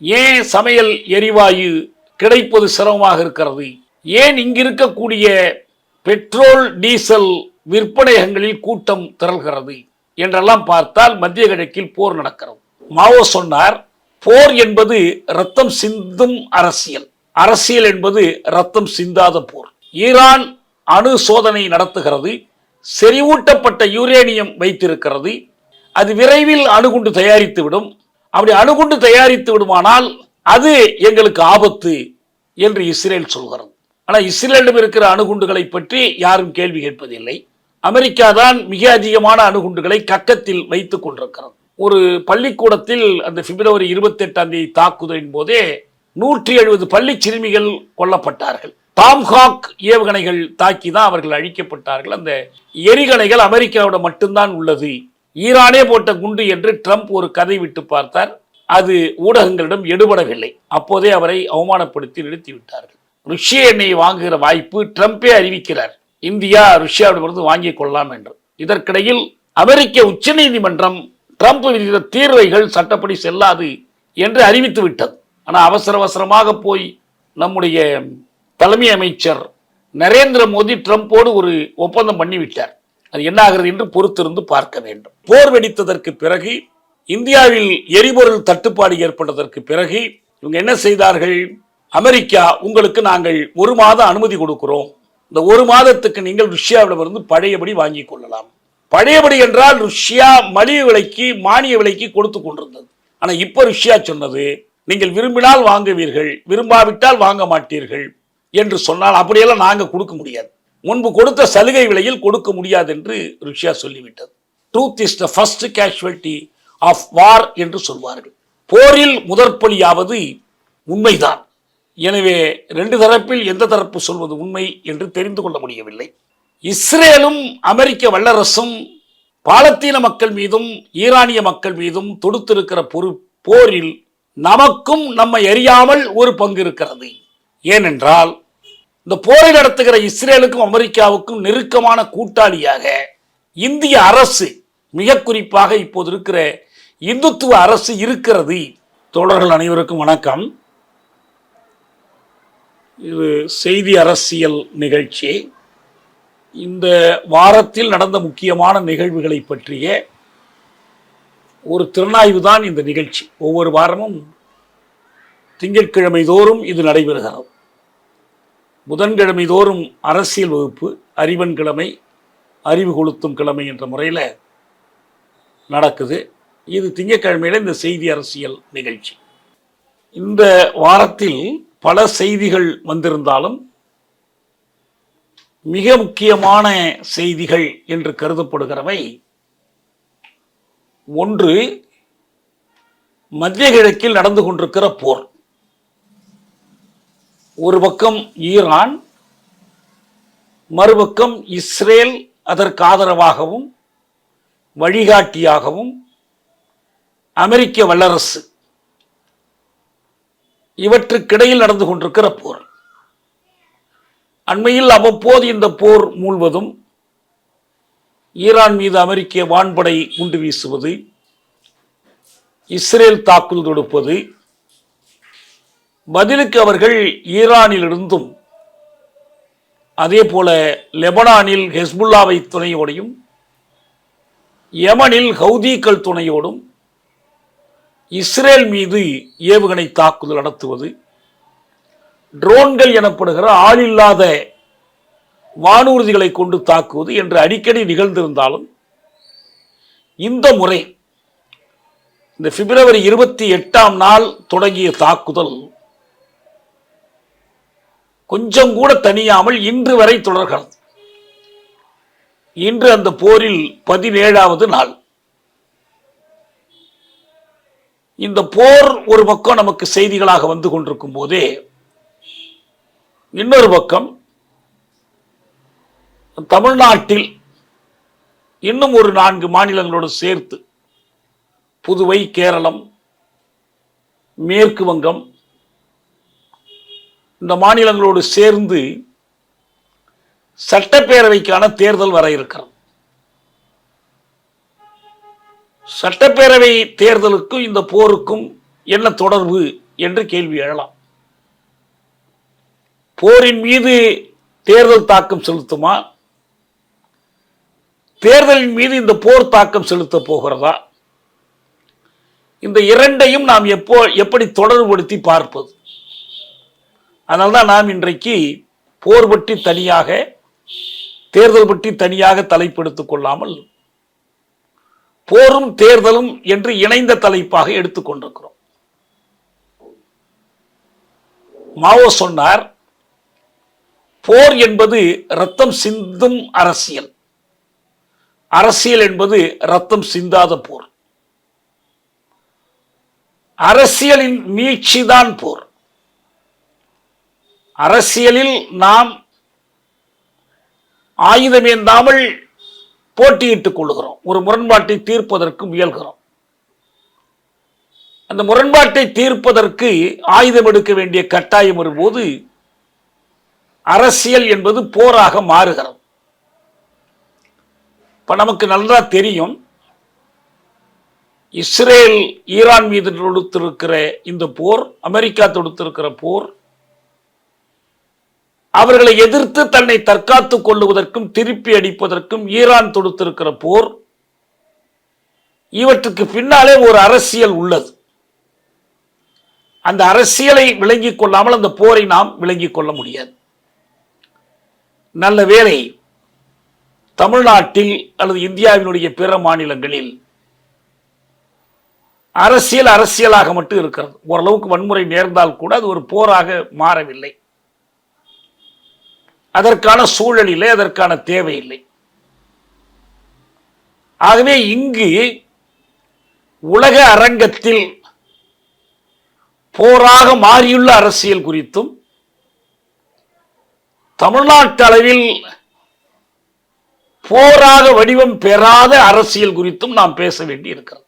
ஏன் சமையல் எரிவாயு கிடைப்பது சிரமமாக இருக்கிறது? ஏன் இங்கிருக்கக்கூடிய பெட்ரோல் டீசல் விற்பனையகங்களில் கூட்டம் திரள்கிறது என்றெல்லாம் பார்த்தால் மத்திய கிழக்கில் போர் நடக்கிறது. மாவோ சொன்னார், போர் என்பது ரத்தம் சிந்தும் அரசியல், அரசியல் என்பது ரத்தம் சிந்தாத போர். ஈரான் அணு சோதனை நடத்துகிறது, செறிவூட்டப்பட்ட யுரேனியம் வைத்திருக்கிறது. அது விரைவில் அணுகுண்டு தயாரித்துவிடும். அப்படி அணுகுண்டு தயாரித்து விடுமானால் அது எங்களுக்கு ஆபத்து என்று இஸ்ரேல் சொல்கிறது. ஆனால் இஸ்ரேலிடம் இருக்கிற அணுகுண்டுகளை பற்றி யாரும் கேள்வி கேட்பதில்லை. அமெரிக்கா தான் மிக அதிகமான அணுகுண்டுகளை கக்கத்தில் வைத்துக் கொண்டிருக்கிறது. ஒரு பள்ளிக்கூடத்தில் அந்த பிப்ரவரி 28 தாக்குதலின் போதே 170 பள்ளி சிறுமிகள் கொல்லப்பட்டார்கள். டாம்ஹாக் ஏவுகணைகள் தாக்கி தான் அவர்கள் அழிக்கப்பட்டார்கள். அந்த எரிகணைகள் அமெரிக்காவிடம் மட்டும்தான் உள்ளது, ஈரானே போட்ட குண்டு என்று ட்ரம்ப் ஒரு கதை விட்டு பார்த்தார். அது ஊடகங்களிடம் எடுபடவில்லை. அப்போதே அவரை அவமானப்படுத்தி நிறுத்திவிட்டார்கள். ருஷ்ய எண்ணெயை வாங்குகிற வாய்ப்பு ட்ரம்பே அறிவிக்கிறார், இந்தியா ருஷ்யாவிடமிருந்து வாங்கிக் கொள்ளலாம் என்று. இதற்கிடையில் அமெரிக்க உச்சநீதிமன்றம் ட்ரம்ப் விதித்த தீர்வைகள் சட்டப்படி செல்லாது என்று அறிவித்து விட்டது. ஆனால் அவசர அவசரமாக போய் நம்முடைய தலைமை அமைச்சர் நரேந்திர மோடி ட்ரம்போடு ஒரு ஒப்பந்தம் பண்ணிவிட்டார். அது என்ன ஆகிறது என்று பொறுத்திருந்து பார்க்க வேண்டும். போர் வெடித்ததற்கு பிறகு, இந்தியாவில் எரிபொருள் தட்டுப்பாடு ஏற்பட்டதற்கு பிறகு இவங்க என்ன செய்தார்கள்? அமெரிக்கா, உங்களுக்கு நாங்கள் 1 மாத அனுமதி கொடுக்கிறோம், இந்த 1 மாதத்துக்கு நீங்கள் ருஷ்யாவிடமிருந்து பழையபடி வாங்கிக் கொள்ளலாம். பழையபடி என்றால் ருஷ்யா மலிவு விலைக்கு, மானிய விலைக்கு கொடுத்து கொண்டிருந்தது. ஆனால் இப்போ ருஷ்யா சொன்னது, நீங்கள் விரும்பினால் வாங்குவீர்கள், விரும்பாவிட்டால் வாங்க மாட்டீர்கள் என்று சொன்னால் அப்படியெல்லாம் நாங்கள் கொடுக்க முடியாது, முன்பு கொடுத்த சலுகை விலையில் கொடுக்க முடியாது என்று ருஷ்யா சொல்லிவிட்டது. Truth is the first casualty of war என்று சொல்வார்கள். போரில் முதற்பலியாவது உண்மைதான். எனவே 2 தரப்பில் எந்த தரப்பு சொல்வது உண்மை என்று தெரிந்து கொள்ள முடியவில்லை. இஸ்ரேலும் அமெரிக்க வல்லரசும் பாலத்தீன மக்கள் மீதும் ஈரானிய மக்கள் மீதும் தொடுத்திருக்கிற போரில் நமக்கும் நம்மை அறியாமல் ஒரு பங்கு இருக்கிறது. ஏனென்றால் இந்த போரை நடத்துகிற இஸ்ரேலுக்கும் அமெரிக்காவுக்கும் நெருக்கமான கூட்டாளியாக இந்திய அரசு, மிக குறிப்பாக இப்போது இருக்கிற இந்துத்துவ அரசு இருக்கிறது. தோழர்கள் அனைவருக்கும் வணக்கம். இது செய்தி அரசியல் நிகழ்ச்சி. இந்த வாரத்தில் நடந்த முக்கியமான நிகழ்வுகளை பற்றிய ஒரு திறனாய்வு தான் இந்த நிகழ்ச்சி. ஒவ்வொரு வாரமும் திங்கட்கிழமை தோறும் இது நடைபெறுகிறது. புதன்கிழமை தோறும் அரசியல் வகுப்பு, அறிவன் கிழமை, அறிவு கொளுத்தும் கிழமை என்ற முறையில் நடக்குது. இது திங்கட்கிழமையில இந்த செய்தி அரசியல் நிகழ்ச்சி. இந்த வாரத்தில் பல செய்திகள் வந்திருந்தாலும் மிக முக்கியமான செய்திகள் என்று கருதப்படுகிறவை, ஒன்று, மத்திய கிழக்கில் நடந்து கொண்டிருக்கிற போர். ஒரு பக்கம் ஈரான், மறுபக்கம் இஸ்ரேல் அதற்கு ஆதரவாகவும் வழிகாட்டியாகவும் அமெரிக்க வல்லரசு, இவற்றுக்கிடையில் நடந்து கொண்டிருக்கிற போர். அண்மையில் அவ்வப்போது இந்த போர் மூழ்வதும், ஈரான் மீது அமெரிக்க வான்படை குண்டு வீசுவது, இஸ்ரேல் தாக்குதல் தொடுப்பது, பதிலுக்கு அவர்கள் ஈரானிலிருந்தும் அதே போல லெபனானில் ஹெஸ்புல்லாவை துணையோடையும் யமனில் ஹவுதிகள் துணையோடும் இஸ்ரேல் மீது ஏவுகணை தாக்குதல் நடத்துவது, ட்ரோன்கள் எனப்படுகிற ஆளில்லாத வானூர்திகளை கொண்டு தாக்குவது என்று அடிக்கடி நிகழ்ந்திருந்தாலும், இந்த முறை இந்த பிப்ரவரி 28 தொடங்கிய தாக்குதல் கொஞ்சம் கூட தனியாமல் இன்று வரை தொடர்கிறது. இன்று அந்த போரில் 17வது நாள். இந்த போர் ஒரு பக்கம் நமக்கு செய்திகளாக வந்து கொண்டிருக்கும் போதே, இன்னொரு பக்கம் தமிழ்நாட்டில் இன்னும் ஒரு 4 மாநிலங்களோடு சேர்த்து புதுவை, கேரளம், மேற்கு வங்கம், இந்த மாநிலங்களோடு சேர்ந்து சட்டப்பேரவைக்கான தேர்தல் வர இருக்கிறது. சட்டப்பேரவை தேர்தலுக்கும் இந்த போருக்கும் என்ன தொடர்பு என்று கேள்வி எழலாம். போரின் மீது தேர்தல் தாக்கம் செலுத்துமா, தேர்தலின் மீது இந்த போர் தாக்கம் செலுத்த போகிறதா? இந்த இரண்டையும் நாம் எப்படி தொடர்புபடுத்தி பார்ப்பது? அதனால்தான் நாம் இன்றைக்கு போர் பற்றி தனியாக, தேர்தல் பற்றி தனியாக தலைப்பெடுத்துக் கொள்ளாமல் போரும் தேர்தலும் என்று இணைந்த தலைப்பாக எடுத்துக்கொண்டிருக்கிறோம். மாவோ சொன்னார், போர் என்பது ரத்தம் சிந்தும் அரசியல், அரசியல் என்பது ரத்தம் சிந்தாத போர். அரசியலின் மீட்சிதான் போர். அரசியலில் நாம் ஆயுதமேந்தாமல் போட்டியிட்டுக் கொள்கிறோம், ஒரு முரண்பாட்டை தீர்ப்பதற்கு முயல்கிறோம். அந்த முரண்பாட்டை தீர்ப்பதற்கு ஆயுதம் எடுக்க வேண்டிய கட்டாயம் வரும்போது அரசியல் என்பது போராக மாறுகிறது. இப்ப நமக்கு நல்லா தெரியும், இஸ்ரேல் ஈரான் மீது தொடுத்திருக்கிற இந்த போர், அமெரிக்கா தொடுத்திருக்கிற போர், அவர்களை எதிர்த்து தன்னை தற்காத்துக் கொள்ளுவதற்கும் திருப்பி அடிப்பதற்கும் ஈரான் தொடுத்திருக்கிற போர், இவற்றுக்கு பின்னாலே ஒரு அரசியல் உள்ளது. அந்த அரசியலை விளங்கிக் கொள்ளாமல் அந்த போரை நாம் விளங்கிக் கொள்ள முடியாது. நல்ல வேளை தமிழ்நாட்டில் அல்லது இந்தியாவினுடைய பிற மாநிலங்களில் அரசியல் அரசியலாக மட்டும் இருக்கிறது. ஓரளவுக்கு வன்முறை நேர்ந்தால் கூட அது ஒரு போராக மாறவில்லை. அதற்கான சூழல் இல்லை, அதற்கான தேவை இல்லை. ஆகவே இங்கு உலக அரங்கத்தில் போராக மாறியுள்ள அரசியல் குறித்தும், தமிழ்நாட்டு அளவில் போராக வடிவம் பெறாத அரசியல் குறித்தும் நாம் பேச வேண்டி இருக்கிறது.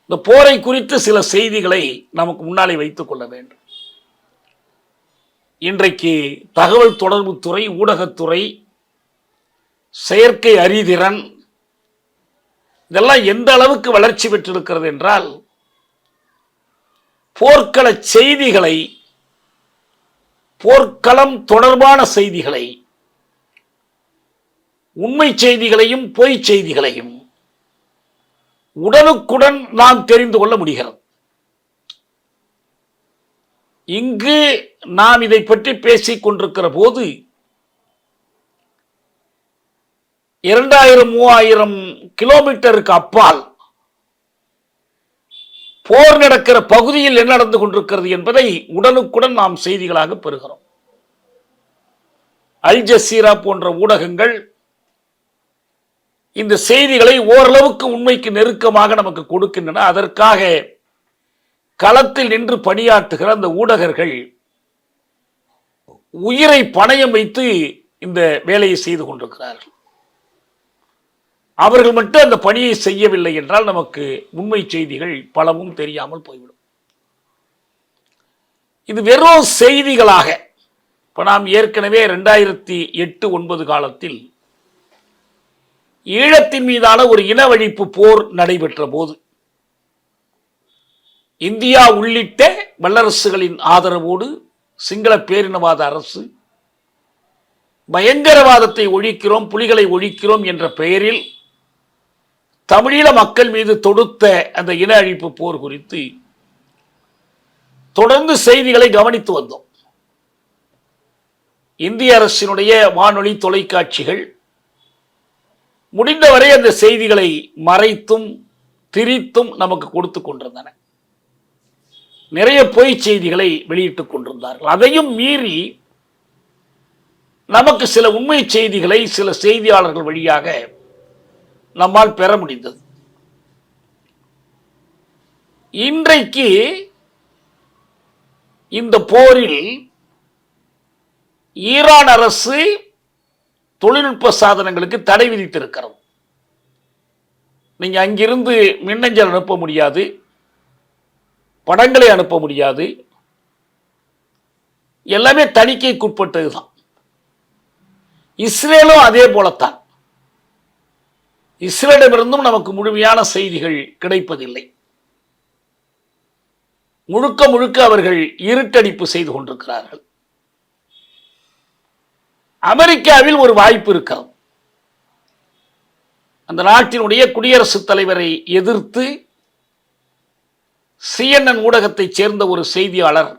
இந்த போரை குறித்து சில செய்திகளை நமக்கு முன்னாலே வைத்துக் கொள்ள வேண்டும். இன்றைக்கு தகவல் தொடர்புத்துறை, ஊடகத்துறை, செயற்கை அறிதிறன் இதெல்லாம் எந்த அளவுக்கு வளர்ச்சி பெற்றிருக்கிறது என்றால், போர்க்கள செய்திகளை, போர்க்களம் தொடர்பான செய்திகளை, உண்மை செய்திகளையும் பொய் செய்திகளையும் உடனுக்குடன் நாம் தெரிந்து கொள்ள முடிகிறது. இங்கு நாம் இதை பற்றி பேசிக் கொண்டிருக்கிற போது 2000-3000 கிலோமீட்டருக்கு அப்பால் போர் நடக்கிற பகுதியில் என்ன நடந்து கொண்டிருக்கிறது என்பதை உடனுக்குடன் நாம் செய்திகளாக பெறுகிறோம். அல் ஜசீரா போன்ற ஊடகங்கள் இந்த செய்திகளை ஓரளவுக்கு உண்மைக்கு நெருக்கமாக நமக்கு கொடுக்கின்றன. அதற்காக களத்தில் நின்று பணியாற்றுகிற அந்த ஊடகர்கள் உயிரை பணயம் வைத்து இந்த வேலையை செய்து கொண்டிருக்கிறார்கள். அவர்கள் மட்டும் அந்த பணியை செய்யவில்லை என்றால் நமக்கு உண்மை செய்திகள் பலவும் தெரியாமல் போய்விடும். இது வெறும் செய்திகளாக, இப்ப நாம் ஏற்கனவே 2008-9 காலத்தில் ஈழத்தின் மீதான ஒரு இனவழிப்பு போர் நடைபெற்ற போது இந்தியா உள்ளிட்ட வல்லரசுகளின் ஆதரவோடு சிங்கள பேரினவாத அரசு பயங்கரவாதத்தை ஒழிக்கிறோம், புலிகளை ஒழிக்கிறோம் என்ற பெயரில் தமிழீழ மக்கள் மீது தொடுத்த அந்த இன அழிப்பு போர் குறித்து தொடர்ந்து செய்திகளை கவனித்து வந்தோம். இந்திய அரசினுடைய வானொலி, தொலைக்காட்சிகள் முடிந்தவரை அந்த செய்திகளை மறைத்தும் திரித்தும் நமக்கு கொடுத்து கொண்டிருந்தன. நிறைய பொய் செய்திகளை வெளியிட்டுக் கொண்டிருந்தார்கள். அதையும் மீறி நமக்கு சில உண்மை செய்திகளை சில செய்தியாளர்கள் வழியாக நம்மால் பெற முடிந்தது. இன்றைக்கு இந்த போரில் ஈரான் அரசு தொழில்நுட்ப சாதனங்களுக்கு தடை விதித்திருக்கிறது. நீங்க அங்கிருந்து மின்னஞ்சல் அனுப்ப முடியாது, படங்களை அனுப்ப முடியாது, எல்லாமே தணிக்கைக்குட்பட்டதுதான். இஸ்ரேலும் அதே போலத்தான். இஸ்ரேலிடமிருந்தும் நமக்கு முழுமையான செய்திகள் கிடைப்பதில்லை. முழுக்க முழுக்க அவர்கள் இருட்டடிப்பு செய்து கொண்டிருக்கிறார்கள். அமெரிக்காவில் ஒரு வாய்ப்பு இருக்கிறது. அந்த நாட்டினுடைய குடியரசுத் தலைவரை எதிர்த்து CNN ஊடகத்தைச் சேர்ந்த ஒரு செய்தியாளர்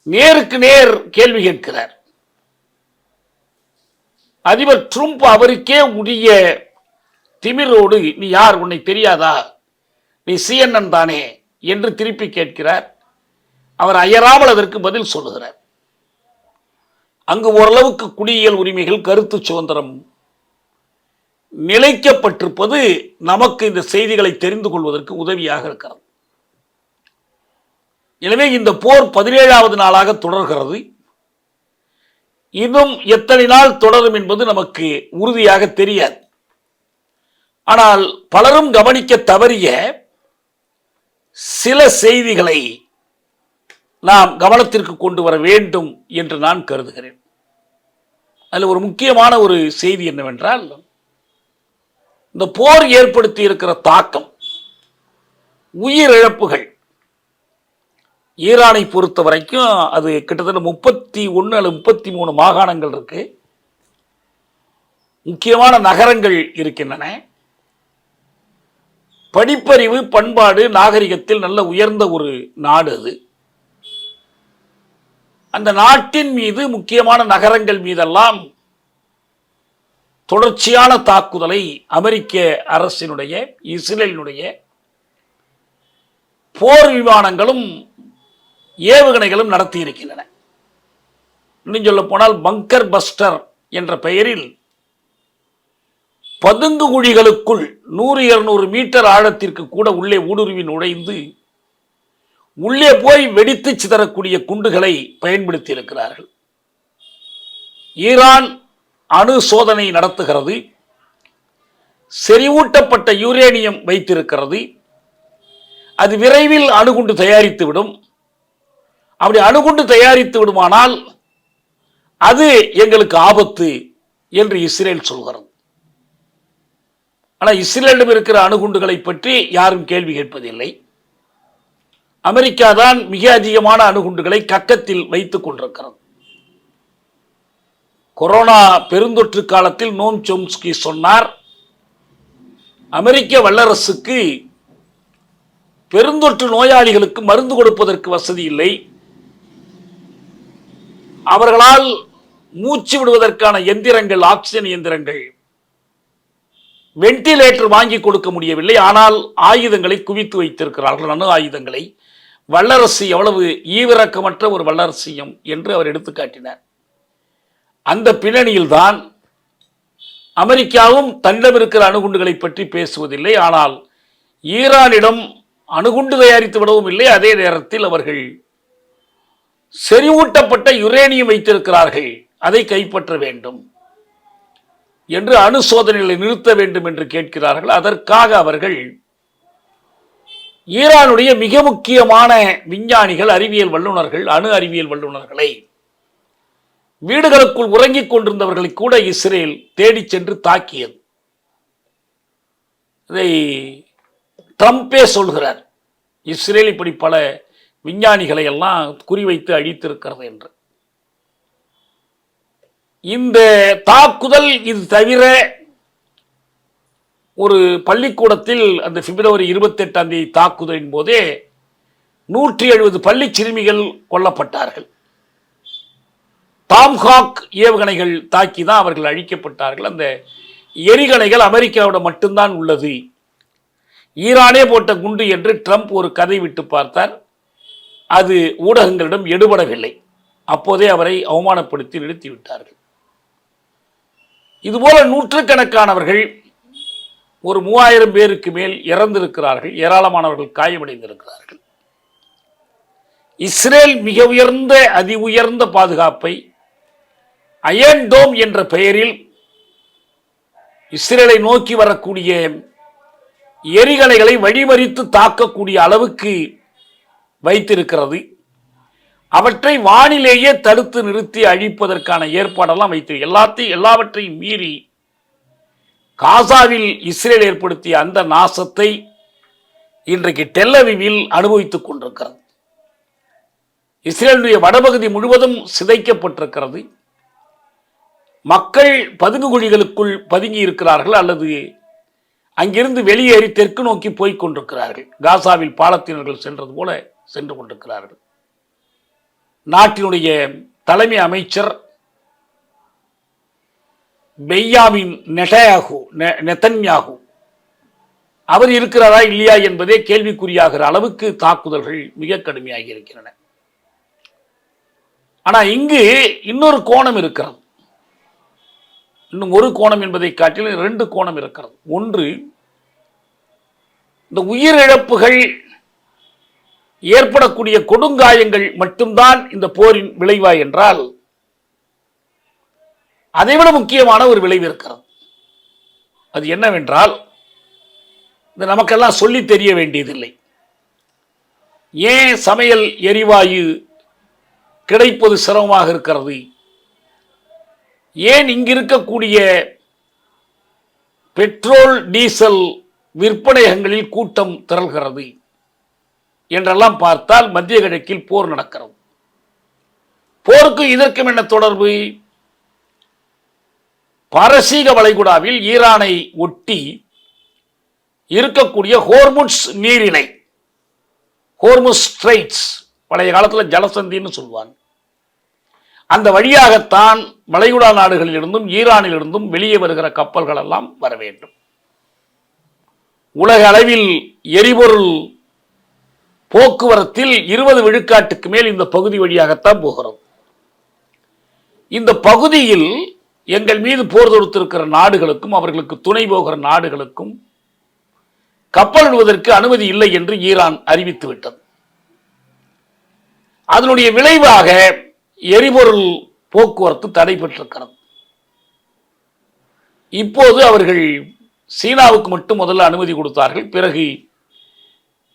நேருக்கு நேர் கேள்வி கேட்கிறார். அதிபர் ட்ரம்ப் அவருக்கே உரிய திமிரோடு, நீ யார், உன்னை தெரியாதா, நீ CNN தானே என்று திருப்பி கேட்கிறார். அவர் அயராமல் அதற்கு பதில் சொல்லுகிறார். அங்கு ஓரளவுக்கு குடியியல் உரிமைகள், கருத்து சுதந்திரம் நிலைக்கப்பட்டிருப்பது நமக்கு இந்த செய்திகளை தெரிந்து கொள்வதற்கு உதவியாக இருக்கிறது. எனவே இந்த போர் 17வது நாளாக தொடர்கிறது. இன்னும் எத்தனை நாள் தொடரும் என்பது நமக்கு உறுதியாக தெரியாது. ஆனால் பலரும் கவனிக்க தவறிய சில செய்திகளை நாம் கவனத்திற்கு கொண்டு வர வேண்டும் என்று நான் கருதுகிறேன். அதில் ஒரு முக்கியமான ஒரு செய்தி என்னவென்றால், இந்த போர் ஏற்படுத்தி இருக்கிற தாக்கம், உயிரிழப்புகள் ஈரானை பொறுத்த வரைக்கும் அது கிட்டத்தட்ட 31 அல்லது 33 மாகாணங்கள் இருக்கு, முக்கியமான நகரங்கள் இருக்கின்றன. படிப்பறிவு, பண்பாடு, நாகரிகத்தில் நல்ல உயர்ந்த ஒரு நாடு அது. அந்த நாட்டின் மீது, முக்கியமான நகரங்கள் மீதெல்லாம் தொடர்ச்சியான தாக்குதலை அமெரிக்க அரசினுடைய, இஸ்ரேலினுடைய போர் விமானங்களும் ஏவுகணைகளும் நடத்தி இருக்கின்றன. இன்னும் சொல்ல போனால் பங்கர் பஸ்டர் என்ற பெயரில் பதுங்கு குழிகளுக்குள் 100-200 மீட்டர் ஆழத்திற்கு கூட உள்ளே ஊடுருவி நுழைந்து உள்ளே போய் வெடித்து சிதறக்கூடிய குண்டுகளை பயன்படுத்தி இருக்கிறார்கள். ஈரான் அணு சோதனை நடத்துகிறது, செறிவூட்டப்பட்ட யுரேனியம் வைத்திருக்கிறது. அது விரைவில் அணுகுண்டு தயாரித்துவிடும். அப்படி அணுகுண்டு தயாரித்து விடுமானால் அது எங்களுக்கு ஆபத்து என்று இஸ்ரேல் சொல்கிறது. ஆனால் இஸ்ரேலிடம் இருக்கிற அணுகுண்டுகளை பற்றி யாரும் கேள்வி கேட்பதில்லை. அமெரிக்கா தான் மிக அதிகமான அணுகுண்டுகளை கக்கத்தில் வைத்துக் கொண்டிருக்கிறது. கொரோனா பெருந்தொற்று காலத்தில் நோம் சோம்ஸ்கி சொன்னார், அமெரிக்க வல்லரசுக்கு பெருந்தொற்று நோயாளிகளுக்கு மருந்து கொடுப்பதற்கு வசதி இல்லை, அவர்களால் மூச்சு விடுவதற்கான எந்திரங்கள், ஆக்சிஜன் இயந்திரங்கள், வென்டிலேட்டர் வாங்கி கொடுக்க முடியவில்லை, ஆனால் ஆயுதங்களை குவித்து வைத்திருக்கிறார்கள், அணு ஆயுதங்களை. வல்லரசு எவ்வளவு ஈவிரக்கமற்ற ஒரு வல்லரசியம் என்று அவர் எடுத்துக்காட்டினார். அந்த பின்னணியில்தான் அமெரிக்காவும் தன்னிடம் இருக்கிற அணுகுண்டுகளை பற்றி பேசுவதில்லை, ஆனால் ஈரானிடம் அணுகுண்டு தயாரித்து விடவும் இல்லை. அதே நேரத்தில் அவர்கள் செறிவூட்டப்பட்ட யுரேனியம் வைத்திருக்கிறார்கள், அதை கைப்பற்ற வேண்டும் என்று, அணு சோதனைகளை நிறுத்த வேண்டும் என்று கேட்கிறார்கள். அதற்காக அவர்கள் ஈரானுடைய மிக முக்கியமான விஞ்ஞானிகள், அறிவியல் வல்லுநர்கள், அணு அறிவியல் வல்லுநர்களை, வீடுகளுக்குள் உறங்கிக் கொண்டிருந்தவர்களை கூட இஸ்ரேல் தேடி சென்று தாக்கியது. இதை ட்ரம்பே சொல்கிறார், இஸ்ரேல் இப்படி பல விஞ்ஞானிகளை எல்லாம் குறிவைத்து அழித்திருக்கிறது என்று. இந்த தாக்குதல் இது தவிர ஒரு பள்ளிக்கூடத்தில் அந்த பிப்ரவரி 28 தாக்குதலின் போதே 170 பள்ளி சிறுமிகள் கொல்லப்பட்டார்கள். டாம்ஹாக் ஏவுகணைகள் தாக்கி தான் அவர்கள் அழிக்கப்பட்டார்கள். அந்த எரிகணைகள் அமெரிக்காவோட மட்டும்தான் உள்ளது, ஈரானே போட்ட குண்டு என்று ட்ரம்ப் ஒரு கதை விட்டு பார்த்தார். அது ஊடகங்களிடம் எடுபடவில்லை. அப்போதே அவரை அவமானப்படுத்தி நிறுத்திவிட்டார்கள். இதுபோல நூற்றுக்கணக்கானவர்கள், ஒரு 3000 பேருக்கு மேல் இறந்திருக்கிறார்கள், ஏராளமானவர்கள் காயமடைந்திருக்கிறார்கள். இஸ்ரேல் மிக உயர்ந்த, அதி உயர்ந்த பாதுகாப்பை அயர்ன் டோம் என்ற பெயரில் இஸ்ரேலை நோக்கி வரக்கூடிய எரிகணைகளை வழிமறித்து தாக்கக்கூடிய அளவுக்கு வைத்திருக்கிறது. அவற்றை வானிலேயே தடுத்து நிறுத்தி அழிப்பதற்கான ஏற்பாடெல்லாம் எல்லாவற்றையும் மீறி காசாவில் இஸ்ரேல் ஏற்படுத்திய அந்த நாசத்தை இன்றைக்கு டெல்லவிவில் அனுபவித்துக் கொண்டிருக்கிறது. இஸ்ரேலுடைய வடபகுதி முழுவதும் சிதைக்கப்பட்டிருக்கிறது. மக்கள் பதுங்கு குழிகளுக்குள் பதுங்கி இருக்கிறார்கள் அல்லது அங்கிருந்து வெளியேறி தெற்கு நோக்கி போய்க் கொண்டிருக்கிறார்கள். காசாவில் பாலத்தீனர்கள் சென்றது போல சென்று கொண்டிருக்கிறார்கள். நாட்டினுடைய தலைமை அமைச்சர் பென்யாமின் நெதன்யாகு அவர் இருக்கிறாரா இல்லையா என்பதே கேள்விக்குறியாகிற அளவுக்கு தாக்குதல்கள் மிக கடுமையாகி இருக்கின்றன. ஆனா இங்கு இன்னொரு கோணம் இருக்கிறது. இன்னும் ஒரு கோணம் என்பதை காட்டிலும் 2 கோணம் இருக்கிறது. ஒன்று, இந்த உயிரிழப்புகள் ஏற்படக்கூடிய கொடுங்காயங்கள் மட்டும்தான் இந்த போரின் விளைவா என்றால் அதைவிட முக்கியமான ஒரு விளைவு இருக்கிறது. அது என்னவென்றால், இது நமக்கெல்லாம் சொல்லி தெரிய வேண்டியதில்லை. ஏன் சமையல் எரிவாயு கிடைப்பது சிரமமாக இருக்கிறது, ஏன் இங்கு இருக்கக்கூடிய பெட்ரோல் டீசல் விற்பனையகங்களில் கூட்டம் திரள்கிறது என்றெல்லாம் பார்த்தால் மத்திய கிழக்கில் போர் நடக்கிறது. போருக்கு இதற்கும் என்ன தொடர்பு? பாரசீக வளைகுடாவில் ஈரானை ஒட்டி இருக்கக்கூடிய ஹோர்முஸ் நீரிணை, ஹோர்முஸ் ஸ்ட்ரெய்ட்ஸ், பழைய காலத்தில் ஜலசந்தின்னு சொல்வாங்க, அந்த வழியாகத்தான் வளைகுடா நாடுகளிலிருந்தும் ஈரானிலிருந்தும் வெளியே வருகிற கப்பல்கள் எல்லாம் வர வேண்டும். உலக அளவில் எரிபொருள் போக்குவரத்தில் 20 விழுக்காட்டுக்கு மேல் இந்த பகுதி வழியாகத்தான் போகிறது. இந்த பகுதியில் எங்கள் மீது போர் தொடுத்திருக்கிற நாடுகளுக்கும் அவர்களுக்கு துணை போகிற நாடுகளுக்கும் கப்பல் விடுவதற்கு அனுமதி இல்லை என்று ஈரான் அறிவித்து விட்டது. அதனுடைய விளைவாக எரிபொருள் போக்குவரத்து தடைபட்டிருக்கிறது. இப்போது அவர்கள் சீனாவுக்கு மட்டும் முதல்ல அனுமதி கொடுத்தார்கள். பிறகு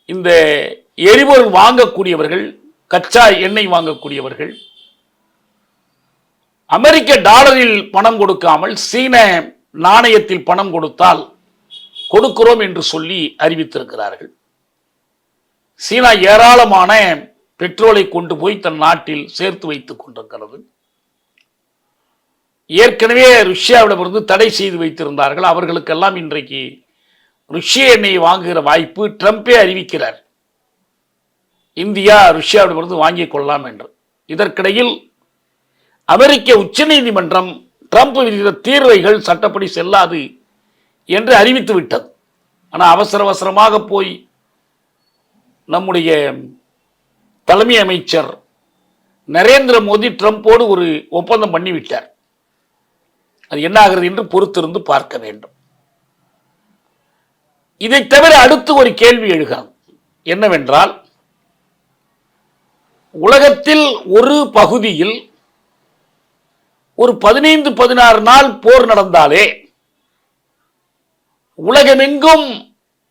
இந்த எரிபொருள் வாங்கக்கூடியவர்கள், கச்சா எண்ணெய் வாங்கக்கூடியவர்கள் அமெரிக்க டாலரில் பணம் கொடுக்காமல் சீன நாணயத்தில் பணம் கொடுத்தால் கொடுக்கிறோம் என்று சொல்லி அறிவித்திருக்கிறார்கள். சீனா ஏராளமான பெட்ரோலை கொண்டு போய் தன் நாட்டில் சேர்த்து வைத்துக் கொண்டிருக்கிறது. ஏற்கனவே ருஷ்யாவிடமிருந்து தடை செய்து வைத்திருந்தார்கள். அவர்களுக்கெல்லாம் இன்றைக்கு ருஷ்ய எண்ணெயை வாங்குகிற வாய்ப்பு ட்ரம்பே அறிவிக்கிறார். இந்தியா ருஷ்யாவிடமிருந்து வாங்கிக் கொள்ளலாம் என்று. இதற்கிடையில் அமெரிக்க உச்சநீதிமன்றம் ட்ரம்ப் விதித்த தீர்வைகள் சட்டப்படி செல்லாது என்று அறிவித்து விட்டது. ஆனால் அவசர அவசரமாக போய் நம்முடைய தலைமை அமைச்சர் நரேந்திர மோடி ட்ரம்போடு ஒரு ஒப்பந்தம் பண்ணிவிட்டார். அது என்ன ஆகிறது என்று பொறுத்திருந்து பார்க்க வேண்டும். இதை தவிர அடுத்து ஒரு கேள்வி எழுகிறது. என்னவென்றால், உலகத்தில் ஒரு பகுதியில் ஒரு 15-16 நாள் போர் நடந்தாலே உலகமெங்கும்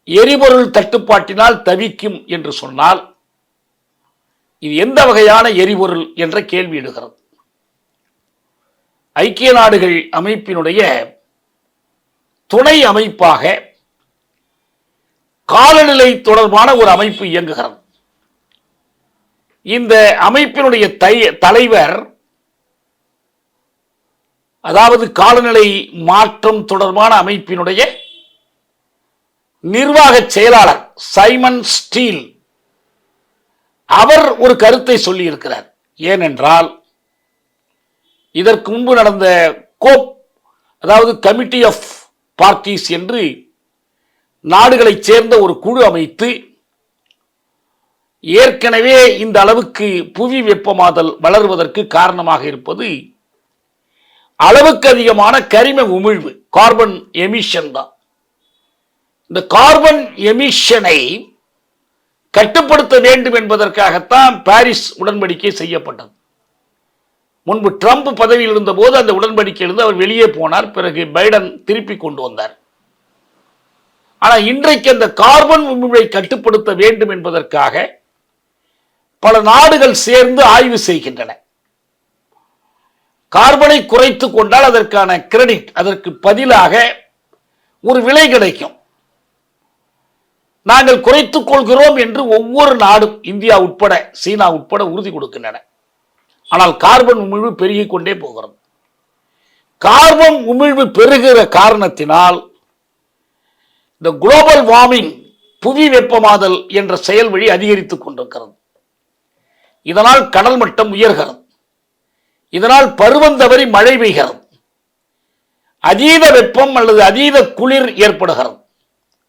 எரிபொருள் தட்டுப்பாட்டினால் தவிக்கும் என்று சொன்னால் இது எந்த வகையான எரிபொருள் என்ற கேள்வி எழுகிறது. ஐக்கிய நாடுகள் அமைப்பினுடைய துணை அமைப்பாக காலநிலை தொடர்பான ஒரு அமைப்பு இயங்குகிறது. இந்த அமைப்பினுடைய தலைவர், அதாவது காலநிலை மாற்றம் தொடர்பான அமைப்பினுடைய நிர்வாக செயலாளர் சைமன் ஸ்டீல், அவர் ஒரு கருத்தை சொல்லி இருக்கிறார். ஏனென்றால் இதற்கு முன்பு நடந்த கோப், அதாவது கமிட்டி ஆஃப் பார்ட்டிஸ் என்று நாடுகளைச் சேர்ந்த ஒரு குழு அமைத்து ஏற்கனவே இந்த அளவுக்கு புவி வெப்பமாதல் வளர்வதற்கு காரணமாக இருப்பது அளவுக்கு அதிகமான கரிம உமிழ்வு, கார்பன் எமிஷன் தான். இந்த கார்பன் எமிஷனை கட்டுப்படுத்த வேண்டும் என்பதற்காகத்தான் பாரிஸ் உடன்படிக்கை செய்யப்பட்டது. முன்பு ட்ரம்ப் பதவியில் இருந்த போது அந்த உடன்படிக்கையிலிருந்து அவர் வெளியே போனார். பிறகு பைடன் திருப்பி கொண்டு வந்தார். ஆனால் இன்றைக்கு அந்த கார்பன் உமிழ்வை கட்டுப்படுத்த வேண்டும் என்பதற்காக பல நாடுகள் சேர்ந்து ஆய்வு செய்கின்றன. கார்பனை குறைத்து கொண்டால் அதற்கான கிரெடிட், அதற்கு பதிலாக ஒரு விலை கிடைக்கும். நாங்கள் குறைத்துக் கொள்கிறோம் என்று ஒவ்வொரு நாடும், இந்தியா உட்பட சீனா உட்பட உறுதி கொடுக்கின்றன. ஆனால் கார்பன் உமிழ்வு பெருகிக் கொண்டே போகிறது. கார்பன் உமிழ்வு பெருகிற காரணத்தினால் இந்த குளோபல் வார்மிங், புவி வெப்பமாதல் என்ற செயல் வழி அதிகரித்துக் கொண்டிருக்கிறது. இதனால் கடல் மட்டம் உயர்கிறது. இதனால் பருவந்தவறி மழை பெய்கிறது. அதீத வெப்பம் அல்லது அதீத குளிர் ஏற்படுகிறது.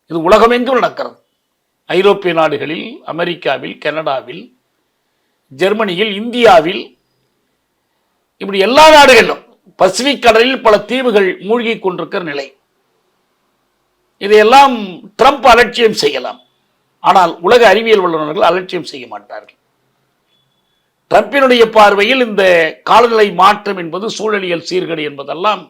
இது உலகமெங்கும் நடக்கிறது. ஐரோப்பிய நாடுகளில், அமெரிக்காவில், கனடாவில், ஜெர்மனியில், இந்தியாவில், இப்படி எல்லா நாடுகளிலும் பசிபிக் கடலில் பல தீவுகள் மூழ்கி கொண்டிருக்கிற நிலை. இதையெல்லாம் ட்ரம்ப் அலட்சியம் செய்யலாம். ஆனால் உலக அறிவியல் வல்லுநர்கள் அலட்சியம் செய்ய மாட்டார்கள். ட்ரம்பினுடைய பார்வையில் இந்த காலநிலை மாற்றம் என்பது சூழலியல் சீர்கேடு என்பதெல்லாம்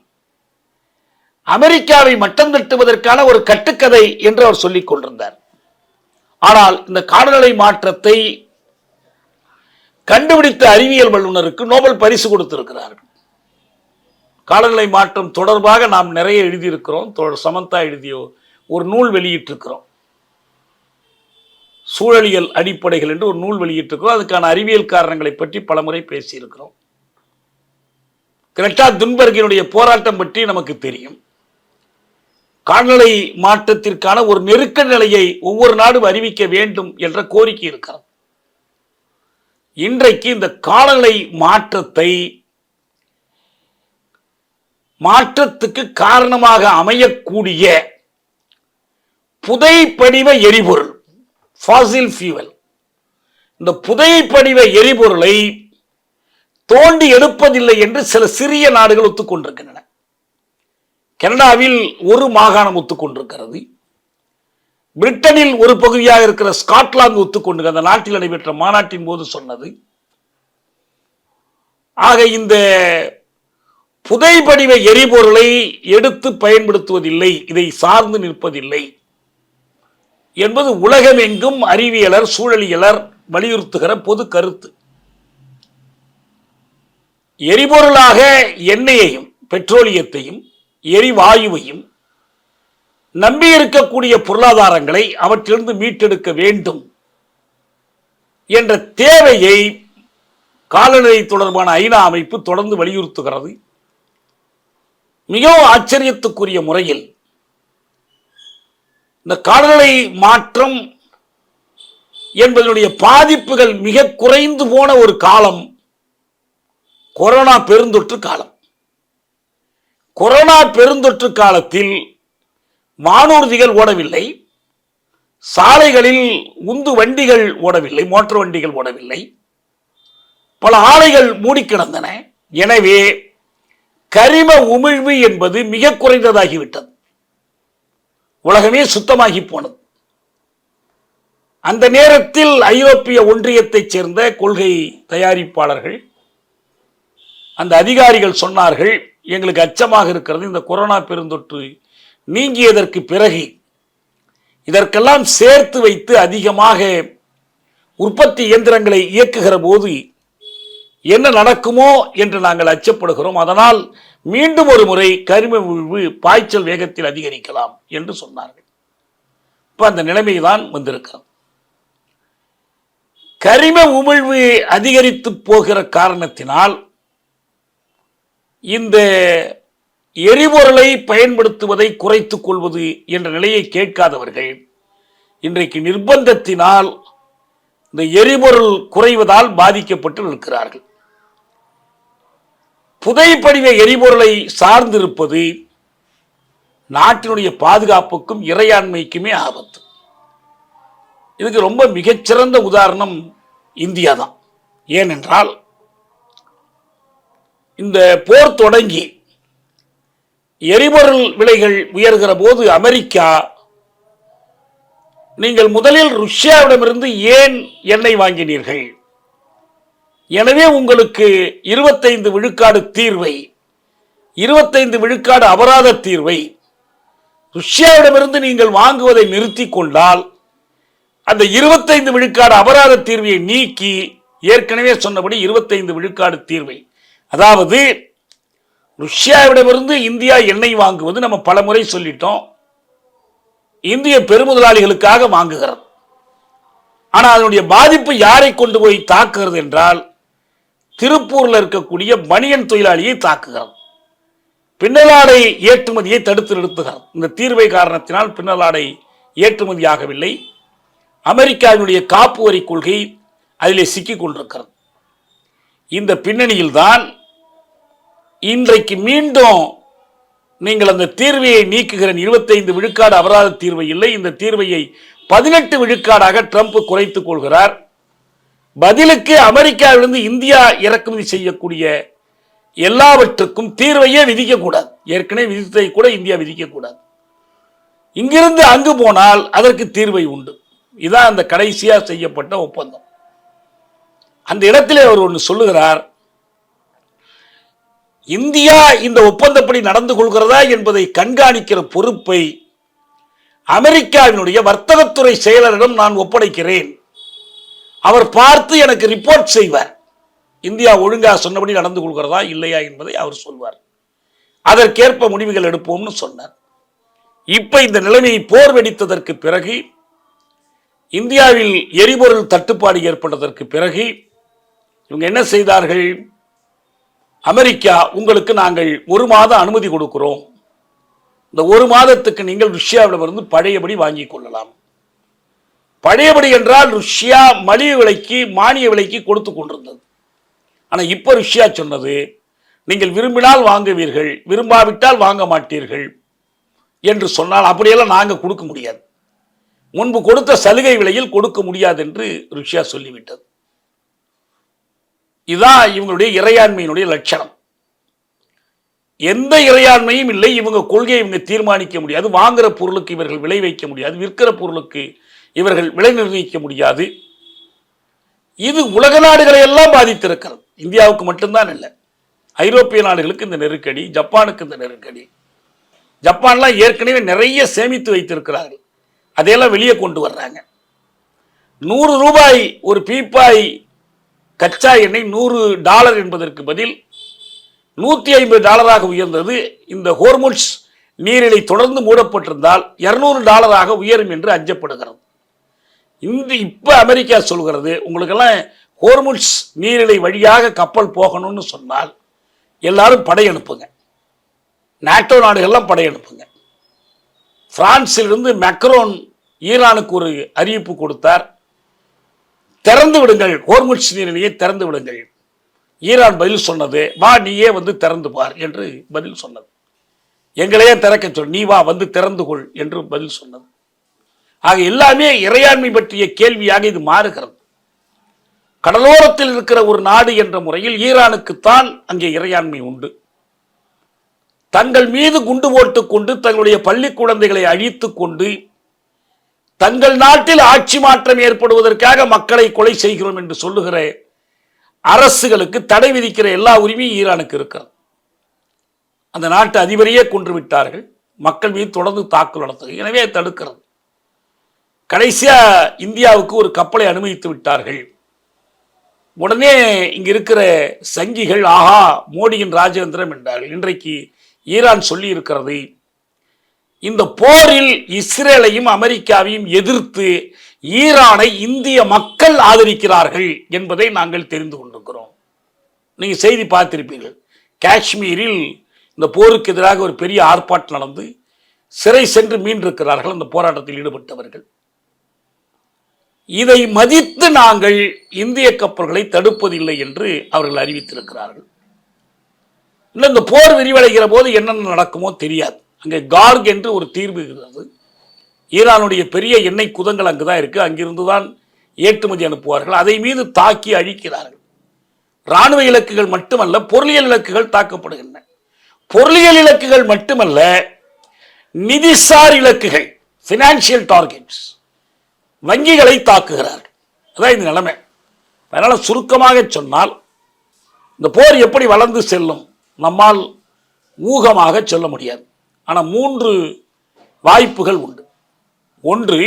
அமெரிக்காவை மட்டம் தட்டுவதற்கான ஒரு கட்டுக்கதை என்று அவர் சொல்லிக் கொண்டிருந்தார். ஆனால் இந்த காலநிலை மாற்றத்தை கண்டுபிடித்த அறிவியல் வல்லுநருக்கு நோபல் பரிசு கொடுத்திருக்கிறார்கள். காலநிலை மாற்றம் தொடர்பாக நாம் நிறைய எழுதியிருக்கிறோம். சமந்தா எழுதிய ஒரு நூல் வெளியிட்டிருக்கிறோம். சூழலியல் அடிப்படைகள் என்று ஒரு நூல் வெளியிட்டிருக்கிறோம். அதுக்கான அறிவியல் காரணங்களை பற்றி பலமுறை பேசியிருக்கிறோம். கிரெட்டா துன்பர்கினுடைய போராட்டம் பற்றி நமக்கு தெரியும். காலநிலை மாற்றத்திற்கான ஒரு நெருக்க நிலையை ஒவ்வொரு நாடும் அறிவிக்க வேண்டும் என்ற கோரிக்கை இருக்கிறது. இன்றைக்கு இந்த காலநிலை மாற்றத்துக்கு காரணமாக அமையக்கூடிய புதைப்படிவ எரிபொருள், ஃபாசில் ஃபியூவல், இந்த புதைப்படிவ எரிபொருளை தோண்டி எடுப்பதில்லை என்று சில சிறிய நாடுகள் ஒத்துக்கொண்டிருக்கின்றன. கனடாவில் ஒரு மாகாணம் ஒத்துக்கொண்டிருக்கிறது. பிரிட்டனில் ஒரு பகுதியாக இருக்கிற ஸ்காட்லாந்து ஒத்துக்கொண்டு அந்த நாட்டில் நடைபெற்ற மாநாட்டின் போது சொன்னது. ஆக இந்த புதைபடிவ எரிபொருளை எடுத்து பயன்படுத்துவதில்லை, இதை சார்ந்து நிற்பதில்லை என்பது உலகமெங்கும் அறிவியலர், சூழலியலர் வலியுறுத்துகிற பொது கருத்து. எரிபொருளாக எண்ணெயையும் பெட்ரோலியத்தையும் எரிவாயுவையும் நம்பி இருக்கக்கூடிய பொருளாதாரங்களை அவற்றிலிருந்து மீட்டெடுக்க வேண்டும் என்ற தேவையை காலநிலை தொடர்பான ஐநா அமைப்பு தொடர்ந்து வலியுறுத்துகிறது. மிகவும் ஆச்சரியத்துக்குரிய முறையில் இந்த காலநிலை மாற்றம் என்பதனுடைய பாதிப்புகள் மிக குறைந்து போன ஒரு காலம் கொரோனா பெருந்தொற்று காலம். கொரோனா பெருந்தொற்று காலத்தில் வானூர்திகள் ஓடவில்லை, சாலைகளில் உந்து வண்டிகள் ஓடவில்லை, மோட்டார் வண்டிகள் ஓடவில்லை, பல ஆலைகள் மூடி கிடந்தன. எனவே கரிம உமிழ்வு என்பது மிக குறைந்ததாகிவிட்டது. உலகமே சுத்தமாகி போனது. அந்த நேரத்தில் ஐரோப்பிய ஒன்றியத்தைச் சேர்ந்த கொள்கை தயாரிப்பாளர்கள், அந்த அதிகாரிகள் சொன்னார்கள், எங்களுக்கு அச்சமாக இருக்கிறது, இந்த கொரோனா பெருந்தொற்று நீங்கியதற்கு பிறகு இதற்கெல்லாம் சேர்த்து வைத்து அதிகமாக உற்பத்தி இயந்திரங்களை இயக்குகிற போது என்ன நடக்குமோ என்று நாங்கள் அச்சப்படுகிறோம். அதனால் மீண்டும் ஒரு முறை கரிம உமிழ்வு பாய்ச்சல் வேகத்தில் அதிகரிக்கலாம் என்று சொன்னார்கள். இப்ப அந்த நிலைமைதான் வந்திருக்கிறது. கரிம உமிழ்வு அதிகரித்து போகிற காரணத்தினால் இந்த எரிபொருளை பயன்படுத்துவதை குறைத்துக் கொள்வது என்ற நிலையை கேட்காதவர்கள் இன்றைக்கு நிர்பந்தத்தினால் இந்த எரிபொருள் குறைவதால் பாதிக்கப்பட்டு இருக்கிறார்கள். புதைப்படிவ எரிபொருளை சார்ந்திருப்பது நாட்டினுடைய பாதுகாப்புக்கும் இறையாண்மைக்குமே ஆபத்து. இதுக்கு ரொம்ப மிகச்சிறந்த உதாரணம் இந்தியா தான். ஏனென்றால் இந்த போர் தொடங்கி எரிபொருள் விலைகள் உயர்கிற போது அமெரிக்கா, நீங்கள் முதலில் ருஷ்யாவிடமிருந்து ஏன் எண்ணெய் வாங்கினீர்கள், எனவே உங்களுக்கு 25 விழுக்காடு தீர்வை, 25 விழுக்காடு அபராத தீர்வை ருஷ்யாவிடமிருந்து நீங்கள் வாங்குவதை நிறுத்திக் கொண்டால் அந்த 25 விழுக்காடு அபராத தீர்வை நீக்கி ஏற்கனவே சொன்னபடி 25 விழுக்காடு தீர்வை, அதாவது ருஷ்யாவிடமிருந்து இந்தியா எண்ணெய் வாங்குவது நம்ம பல முறை சொல்லிட்டோம், இந்திய பெருமுதலாளிகளுக்காக வாங்குகிறது. ஆனால் அதனுடைய பாதிப்பு யாரை கொண்டு போய் தாக்குகிறது என்றால் திருப்பூரில் இருக்கக்கூடிய பனியன் தொழிலாளியை தாக்குகிறது. பின்னலாடை ஏற்றுமதியை தடுத்து நிறுத்துகிறது. இந்த தீர்வை காரணத்தினால் பின்னலாடை ஏற்றுமதியாகவில்லை. அமெரிக்காவினுடைய காப்பு வரி கொள்கை அதிலே சிக்கிக் கொண்டிருக்கிறது. இந்த பின்னணியில்தான் இன்றைக்கு மீண்டும் நீங்கள் அந்த தீர்வையை நீக்குகிற 25 விழுக்காடு அபராத தீர்வை இல்லை, இந்த தீர்வையை 18 விழுக்காடாக ட்ரம்ப் குறைத்துக் கொள்கிறார். பதிலுக்கு அமெரிக்காவிலிருந்து இந்தியா இறக்குமதி செய்யக்கூடிய எல்லாவற்றுக்கும் தீர்வையே விதிக்கக்கூடாது. ஏற்கனவே விதித்ததை கூட இந்தியா விதிக்கக்கூடாது. இங்கிருந்து அங்கு போனால் அதற்கு தீர்வை உண்டு. இதுதான் அந்த கடைசியாக செய்யப்பட்ட ஒப்பந்தம். அந்த இடத்திலே அவர் ஒன்று சொல்லுகிறார், இந்தியா இந்த ஒப்பந்தப்படி நடந்து கொள்கிறதா என்பதை கண்காணிக்கிற பொறுப்பை அமெரிக்காவினுடைய வர்த்தகத்துறை செயலரிடம் நான் ஒப்படைக்கிறேன். அவர் பார்த்து எனக்கு ரிப்போர்ட் செய்வார். இந்தியா ஒழுங்காக சொன்னபடி நடந்து கொள்கிறதா இல்லையா என்பதை அவர் சொல்வார். அதற்கேற்ப முடிவுகள் எடுப்போம்னு சொன்னார். இப்ப இந்த நிலைமையை போர் வெடித்ததற்கு பிறகு, இந்தியாவில் எரிபொருள் தட்டுப்பாடு ஏற்பட்டதற்கு பிறகு இவங்க என்ன செய்தார்கள்? அமெரிக்கா, உங்களுக்கு நாங்கள் 1 மாத அனுமதி கொடுக்கிறோம், இந்த 1 மாதத்துக்கு நீங்கள் ருஷ்யாவிடமிருந்து பழையபடி வாங்கிக் கொள்ளலாம். பழையபடி என்றால் ருஷ்யா மலிவு விலைக்கு மானிய விலைக்கு கொடுத்து கொண்டிருந்தது. ஆனால் இப்போ ருஷ்யா சொன்னது, நீங்கள் விரும்பினால் வாங்குவீர்கள், விரும்பாவிட்டால் வாங்க மாட்டீர்கள் என்று சொன்னால் அப்படியெல்லாம் நாங்கள் கொடுக்க முடியாது, முன்பு கொடுத்த சலுகை விலையில் கொடுக்க முடியாது என்று ருஷ்யா சொல்லிவிட்டது. இதுதான் இவங்களுடைய இறையாண்மையினுடைய லட்சணம். எந்த இறையாண்மையும் இல்லை. இவங்க கொள்கையை இவங்க தீர்மானிக்க முடியாது. வாங்குற பொருளுக்கு இவர்கள் விலை வைக்க முடியாது. விற்கிற பொருளுக்கு இவர்கள் விலை நிர்ணயிக்க முடியாது. இது உலக நாடுகளை எல்லாம் பாதித்திருக்கிறது. இந்தியாவுக்கு மட்டும்தான் இல்லை, ஐரோப்பிய நாடுகளுக்கு இந்த நெருக்கடி, ஜப்பானுக்கு இந்த நெருக்கடி. ஜப்பான்லாம் ஏற்கனவே நிறைய சேமித்து வைத்திருக்கிறார்கள், அதையெல்லாம் வெளியே கொண்டு வர்றாங்க. 100 ரூபாய் ஒரு பீப்பாய் கச்சா எண்ணெய் $100 என்பதற்கு பதில் $150 உயர்ந்தது. இந்த ஹோர்முஸ் நீரிழை தொடர்ந்து மூடப்பட்டிருந்தால் $200 உயரும் என்று அஞ்சப்படுகிறது. இப்ப அமெரிக்கா சொல்கிறது, உங்களுக்கெல்லாம் ஹோர்முஸ் நீரிழை வழியாக கப்பல் போகணும்னு சொன்னால் எல்லாரும் படை அனுப்புங்க, நாட்டோ நாடுகள்லாம் படை அனுப்புங்க. பிரான்சிலிருந்து மேக்ரோன் ஈரானுக்கு ஒரு அறிவிப்பு கொடுத்தார், திறந்து விடுங்கள், ஹோர்முஸ் நீரிணையை திறந்து விடுங்கள். ஈரான் பதில் சொன்னது, வா நீயே வந்து திறந்து பார் என்று பதில் சொன்னது. எங்களையே திறக்க சொல், நீ வா வந்து திறந்து கொள் என்று பதில் சொன்னது. ஆக எல்லாமே இறையாண்மை பற்றிய கேள்வியாக இது மாறுகிறது. கடலோரத்தில் இருக்கிற ஒரு நாடு என்ற முறையில் ஈரானுக்குத்தான் அங்கே இறையாண்மை உண்டு. தங்கள் மீது குண்டு போட்டுக் கொண்டு தங்களுடைய பள்ளி குழந்தைகளை அழித்துக் கொண்டு தங்கள் நாட்டில் ஆட்சி மாற்றம் ஏற்படுவதற்காக மக்களை கொலை செய்கிறோம் என்று சொல்லுகிற அரசுகளுக்கு தடை விதிக்கிற எல்லா உரிமையும் ஈரானுக்கு இருக்கிறது. அந்த நாட்டு அதிபரையே கொன்று விட்டார்கள், மக்கள் மீது தொடர்ந்து தாக்குதல் நடத்துகிறது. எனவே தடுக்கிறது. கடைசியா இந்தியாவுக்கு ஒரு கப்பலை அனுமதித்து விட்டார்கள். உடனே இங்க இருக்கிற சங்கிகள் ஆஹா மோடியின் ராஜேந்திரம் என்றார்கள். இன்றைக்கு ஈரான் சொல்லி இருக்கிறது, இந்த போரில் இஸ்ரேலையும் அமெரிக்காவையும் எதிர்த்து ஈரானை இந்திய மக்கள் ஆதரிக்கிறார்கள் என்பதை நாங்கள் தெரிந்து கொண்டிருக்கிறோம். நீங்க செய்தி பார்த்திருப்பீர்கள், காஷ்மீரில் இந்த போருக்கு எதிராக ஒரு பெரிய ஆர்ப்பாட்டம் நடந்து சிறை சென்று மீண்டிருக்கிறார்கள் அந்த போராட்டத்தில் ஈடுபட்டவர்கள். இதை மதித்து நாங்கள் இந்திய கப்பல்களை தடுப்பதில்லை என்று அவர்கள் அறிவித்திருக்கிறார்கள். இல்லை, இந்த போர் விரிவடைகிற போது என்னென்ன நடக்குமோ தெரியாது. அங்கே கார்க் என்று ஒரு தீர்வு இருக்கிறது. ஈரானுடைய பெரிய எண்ணெய் குதங்கள் அங்குதான் இருக்கு, அங்கிருந்து தான் ஏற்றுமதி அனுப்புவார்கள். அதை மீது தாக்கி அழிக்கிறார்கள். இராணுவ இலக்குகள் மட்டுமல்ல, பொருளியல் இலக்குகள் தாக்கப்படுகின்றன. பொருளியல் இலக்குகள் மட்டுமல்ல, நிதிசார் இலக்குகள், பினான்சியல் டார்கெட்ஸ், வங்கிகளை தாக்குகிறார்கள். அதான் இந்த நிலைமை. அதனால சுருக்கமாக சொன்னால், இந்த போர் எப்படி வளர்ந்து செல்லும் நம்மால் ஊகமாக சொல்ல முடியாது. ஆனால் 3 வாய்ப்புகள் உண்டு. ஒன்று,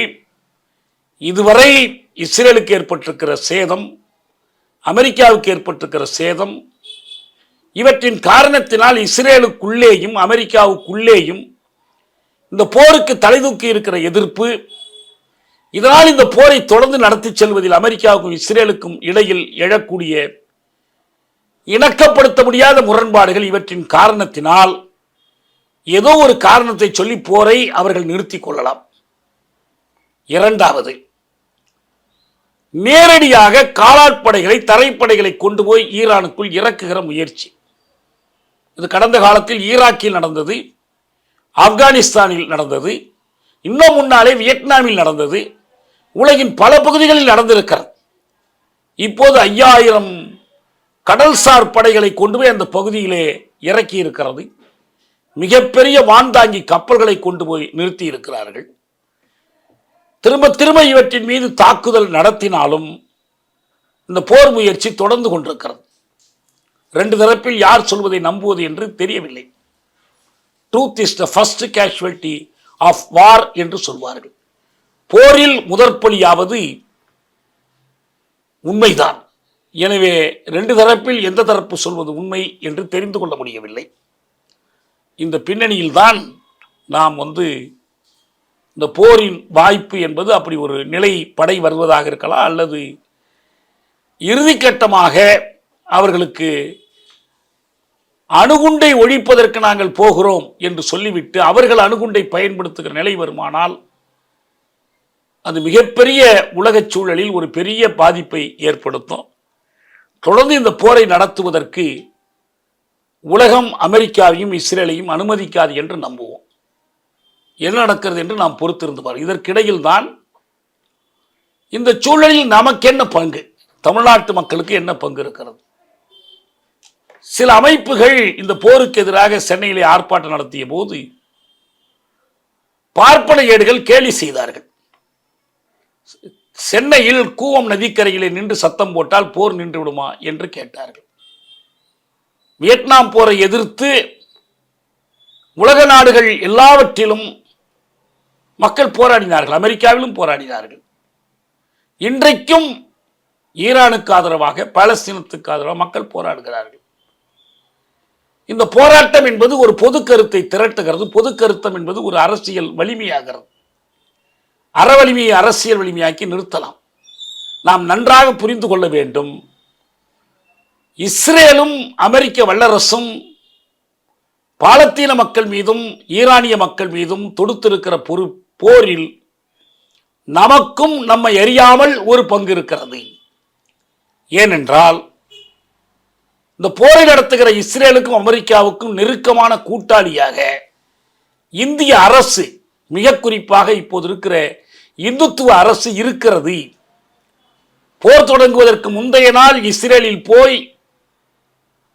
இதுவரை இஸ்ரேலுக்கு ஏற்பட்டிருக்கிற சேதம், அமெரிக்காவுக்கு ஏற்பட்டிருக்கிற சேதம், இவற்றின் காரணத்தினால் இஸ்ரேலுக்குள்ளேயும் அமெரிக்காவுக்குள்ளேயும் இந்த போருக்கு தலைதூக்கி இருக்கிற எதிர்ப்பு, இதனால் இந்த போரை தொடர்ந்து நடத்தி செல்வதில் அமெரிக்காவுக்கும் இஸ்ரேலுக்கும் இடையில் எழக்கூடிய இணக்கப்படுத்த முடியாத முரண்பாடுகள், இவற்றின் காரணத்தினால் ஏதோ ஒரு காரணத்தை சொல்லி போரை அவர்கள் நிறுத்திக் கொள்ளலாம். இரண்டாவது, நேரடியாக காலாட்படைகளை, தரைப்படைகளை கொண்டு போய் ஈரானுக்குள் இறக்குகிற முயற்சி. இது கடந்த காலத்தில் ஈராக்கில் நடந்தது, ஆப்கானிஸ்தானில் நடந்தது, இன்னும் முன்னாலே வியட்நாமில் நடந்தது, உலகின் பல பகுதிகளில் நடந்திருக்கிறது. இப்போது 5000 கடல்சார் படைகளை கொண்டு போய் அந்த பகுதியிலே இறக்கி இருக்கிறது. மிகப்பெரிய வான்தாங்கி கப்பல்களை கொண்டு போய் நிறுத்தி இருக்கிறார்கள். திரும்ப திரும்ப இவற்றின் மீது தாக்குதல் நடத்தினாலும் இந்த போர் முயற்சி தொடர்ந்து கொண்டிருக்கிறது. ரெண்டு தரப்பில் யார் சொல்வதை நம்புவது என்று தெரியவில்லை. Truth is the first casualty of war என்று சொல்வார்கள். போரில் முதற்பலியாவது உண்மைதான். எனவே ரெண்டு தரப்பில் எந்த தரப்பு சொல்வது உண்மை என்று தெரிந்து கொள்ள முடியவில்லை. இந்த பின்னணியில்தான் நாம் இந்த போரின் வாய்ப்பு என்பது அப்படி ஒரு நிலை படை வருவதாக இருக்கலாம், அல்லது இறுதிக்கட்டமாக அவர்களுக்கு அணுகுண்டை ஒழிப்பதற்கு நாங்கள் போகிறோம் என்று சொல்லிவிட்டு அவர்கள் அணுகுண்டை பயன்படுத்துகிற நிலை வருமானால் அது மிகப்பெரிய உலகச் சூழலில் ஒரு பெரிய பாதிப்பை ஏற்படுத்தும். தொடர்ந்து இந்த போரை நடத்துவதற்கு உலகம் அமெரிக்காவையும் இஸ்ரேலையும் அனுமதிக்காது என்று நம்புவோம். என்ன நடக்கிறது என்று நாம் பொறுத்திருந்து பாருங்கள். இதற்கிடையில் தான் இந்த சூழலில் நமக்கு என்ன பங்கு, தமிழ்நாட்டு மக்களுக்கு என்ன பங்கு இருக்கிறது? சில அமைப்புகள் இந்த போருக்கு எதிராக சென்னையிலே ஆர்ப்பாட்டம் நடத்திய போது பார்ப்பன ஏடுகள் கேலி செய்தார்கள். சென்னையில் கூவம் நதிக்கரையிலே நின்று சத்தம் போட்டால் போர் நின்று விடுமா என்று கேட்டார்கள். வியட்நாம் போரை எதிர்த்து உலக நாடுகள் எல்லாவற்றிலும் மக்கள் போராடினார்கள், அமெரிக்காவிலும் போராடினார்கள். இன்றைக்கும் ஈரானுக்கு ஆதரவாக, பாலஸ்தீனத்துக்கு ஆதரவாக மக்கள் போராடுகிறார்கள். இந்த போராட்டம் என்பது ஒரு பொது கருத்தை திரட்டுகிறது. பொது கருத்தம் என்பது ஒரு அரசியல் வலிமையாகிறது. அறவலிமையை அரசியல் வலிமையாக்கி நிறுத்தலாம். நாம் நன்றாக புரிந்து கொள்ள வேண்டும். இஸ்ரேலும் அமெரிக்க வல்லரசும் பாலத்தீன மக்கள் மீதும் ஈரானிய மக்கள் மீதும் தொடுத்திருக்கிற போரில் நமக்கும் நம்மை அறியாமல் ஒரு பங்கு இருக்கிறது. ஏனென்றால் இந்த போரை நடத்துகிற இஸ்ரேலுக்கும் அமெரிக்காவுக்கும் நெருக்கமான கூட்டாளியாக இந்திய அரசு, மிக குறிப்பாக இப்போது இருக்கிற இந்துத்துவ அரசு இருக்கிறது. போர் தொடங்குவதற்கு முந்தைய நாள் இஸ்ரேலில் போய்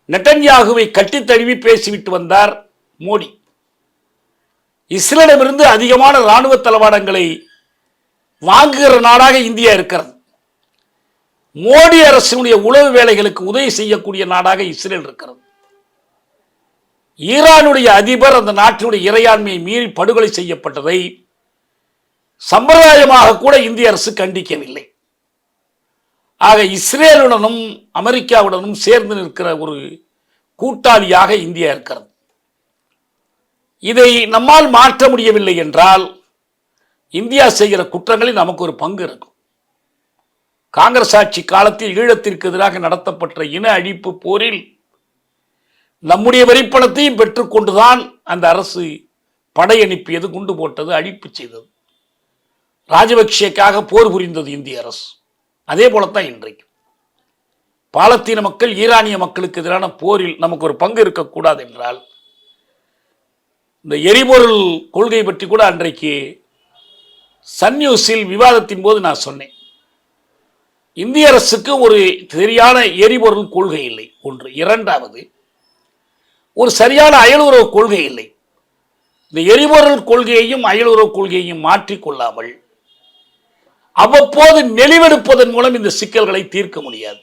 நெட்டன்யாகுவை கட்டி தழுவி பேசிவிட்டு வந்தார் மோடி. இஸ்ரேலிடமிருந்து அதிகமான இராணுவ தளவாடங்களை வாங்குகிற நாடாக இந்தியா இருக்கிறது. மோடி அரசினுடைய உளவு வேலைகளுக்கு உதவி செய்யக்கூடிய நாடாக இஸ்ரேல் இருக்கிறது. ஈரானுடைய அதிபர் அந்த நாட்டினுடைய இறையாண்மையை மீறி படுகொலை செய்யப்பட்டதை சம்பிரதாயமாக கூட இந்திய அரசு கண்டிக்கவில்லை. ஆக இஸ்ரேலுடனும் அமெரிக்காவுடனும் சேர்ந்து நிற்கிற ஒரு கூட்டாளியாக இந்தியா இருக்கிறது. இதை நம்மால் மாற்ற முடியவில்லை என்றால் இந்தியா செய்கிற குற்றங்களில் நமக்கு ஒரு பங்கு இருக்கும். காங்கிரஸ் ஆட்சி காலத்தில் ஈழத்திற்கு எதிராக நடத்தப்பட்ட இன அழிப்பு போரில் நம்முடைய வரிப்பணத்தையும் பெற்றுக்கொண்டுதான் அந்த அரசு படை அனுப்பியது, குண்டு போட்டது, அழிப்பு செய்தது. ராஜபக்சேக்காக போர் புரிந்தது இந்திய அரசு. அதே போலத்தான் இன்றைக்கு பாலத்தீன மக்கள் ஈரானிய மக்களுக்கு எதிரான போரில் நமக்கு ஒரு பங்கு இருக்கக்கூடாது என்றால், இந்த எரிபொருள் கொள்கை பற்றி கூட அன்றைக்கு சன் நியூஸில் விவாதத்தின் போது நான் சொன்னேன். இந்திய அரசுக்கு ஒரு சரியான எரிபொருள் கொள்கை இல்லை, ஒன்று. இரண்டாவது, ஒரு சரியான அயலுறவு கொள்கை இல்லை. இந்த எரிபொருள் கொள்கையையும் அயலுறவு கொள்கையையும் மாற்றிக்கொள்ளாமல் அவ்வப்போது நெளிவெடுப்பதன் மூலம் இந்த சிக்கல்களை தீர்க்க முடியாது.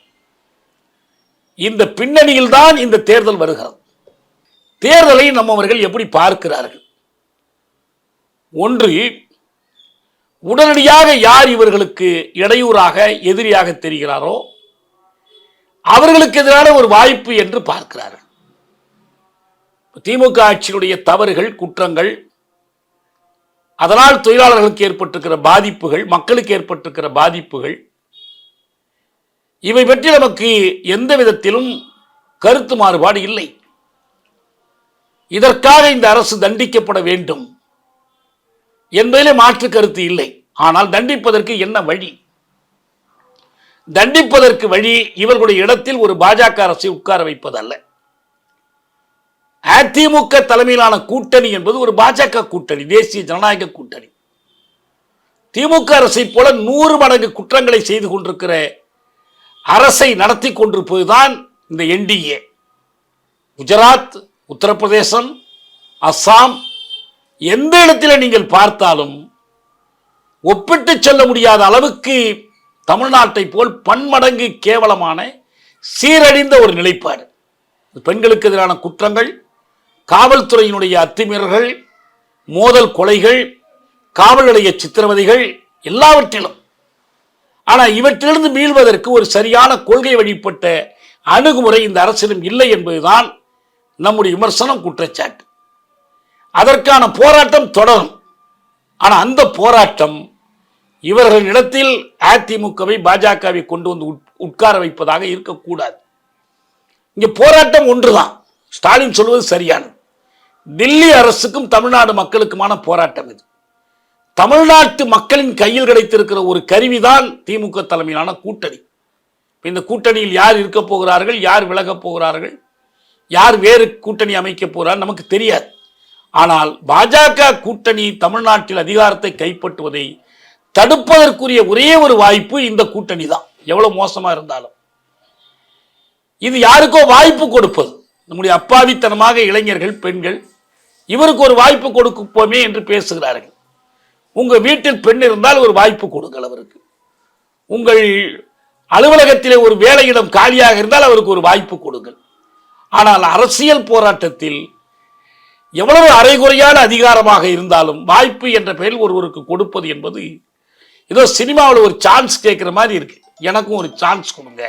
இந்த பின்னணியில் தான் இந்த தேர்தல் வருகிறது. தேர்தலை நம்மவர்கள் எப்படி பார்க்கிறார்கள்? ஒன்று, உடனடியாக யார் இவர்களுக்கு இடையூறாக, எதிரியாக தெரிகிறாரோ அவர்களுக்கு எதிரான ஒரு வாய்ப்பு என்று பார்க்கிறார்கள். திமுக ஆட்சியினுடைய தவறுகள், குற்றங்கள், அதனால் தொழிலாளர்களுக்கு ஏற்பட்டிருக்கிற பாதிப்புகள், மக்களுக்கு ஏற்பட்டிருக்கிற பாதிப்புகள், இவை பற்றி நமக்கு எந்த விதத்திலும் கருத்து மாறுபாடு இல்லை. இதற்காக இந்த அரசு தண்டிக்கப்பட வேண்டும் என்பதிலே மாற்று கருத்து இல்லை. ஆனால் தண்டிப்பதற்கு என்ன வழி? தண்டிப்பதற்கு வழி இவர்களுடைய இடத்தில் ஒரு பாஜக அரசை உட்கார வைப்பதல்ல. அதிமுக தலைமையிலான கூட்டணி என்பது ஒரு பாஜக கூட்டணி, தேசிய ஜனநாயக கூட்டணி. திமுக அரசை போல 100 மடங்கு குற்றங்களை செய்து கொண்டிருக்கிற அரசை நடத்தி கொண்டிருப்பதுதான் இந்த என்டிஏ. குஜராத், உத்தரப்பிரதேசம், அஸ்ஸாம், எந்த இடத்தில் நீங்கள் பார்த்தாலும் ஒப்பிட்டு சொல்ல முடியாத அளவுக்கு தமிழ்நாட்டை போல் பன்மடங்கு கேவலமான சீரழிந்த ஒரு நிலைப்பாடு. பெண்களுக்கு எதிரான குற்றங்கள், காவல்துறையினுடைய அத்துமீறல்கள், மோதல் கொலைகள், காவல் நிலைய சித்திரவதைகள், எல்லாவற்றிலும். ஆனால் இவற்றிலிருந்து மீள்வதற்கு ஒரு சரியான கொள்கை வழிபட்ட அணுகுமுறை இந்த அரசிடம் இல்லை என்பதுதான் நம்முடைய விமர்சனம், குற்றச்சாட்டு. அதற்கான போராட்டம் தொடரும். ஆனால் அந்த போராட்டம் இவர்களிடத்தில் அதிமுகவை, பாஜகவை கொண்டு வந்து உட்கார வைப்பதாக இருக்கக்கூடாது. இங்கே போராட்டம் ஒன்றுதான். ஸ்டாலின் சொல்வது சரியானது. தில்லி அரசுக்கும் தமிழ்நாடு மக்களுக்குமான போராட்டம் இது. தமிழ்நாட்டு மக்களின் கையில் கிடைத்திருக்கிற ஒரு கருவிதான் திமுக தலைமையிலான கூட்டணி. இந்த கூட்டணியில் யார் இருக்க போகிறார்கள், யார் விலகப் போகிறார்கள், யார் வேறு கூட்டணி அமைக்க போகிறார் நமக்கு தெரியாது. ஆனால் பாஜக கூட்டணி தமிழ்நாட்டில் அதிகாரத்தை கைப்பற்றுவதை தடுப்பதற்குரிய ஒரே ஒரு வாய்ப்பு இந்த கூட்டணி தான், எவ்வளவு மோசமா இருந்தாலும். இது யாருக்கோ வாய்ப்பு கொடுப்பது. நம்முடைய அப்பாவித்தனமாக இளைஞர்கள், பெண்கள் இவருக்கு ஒரு வாய்ப்பு கொடுப்போமே என்று பேசுகிறார்கள். உங்க வீட்டில் பெண் இருந்தால் ஒரு வாய்ப்பு கொடுங்கள் அவருக்கு. உங்கள் அலுவலகத்திலே ஒரு வேலையிடம் காலியாக இருந்தால் அவருக்கு ஒரு வாய்ப்பு கொடுங்கள். ஆனால் அரசியல் போராட்டத்தில் எவ்வளவு அரைகுறையான அதிகாரமாக இருந்தாலும் வாய்ப்பு என்ற பெயரில் ஒருவருக்கு கொடுப்பது என்பது ஏதோ சினிமாவில் ஒரு சான்ஸ் கேட்கிற மாதிரி இருக்கு. எனக்கும் ஒரு சான்ஸ் கொடுங்க,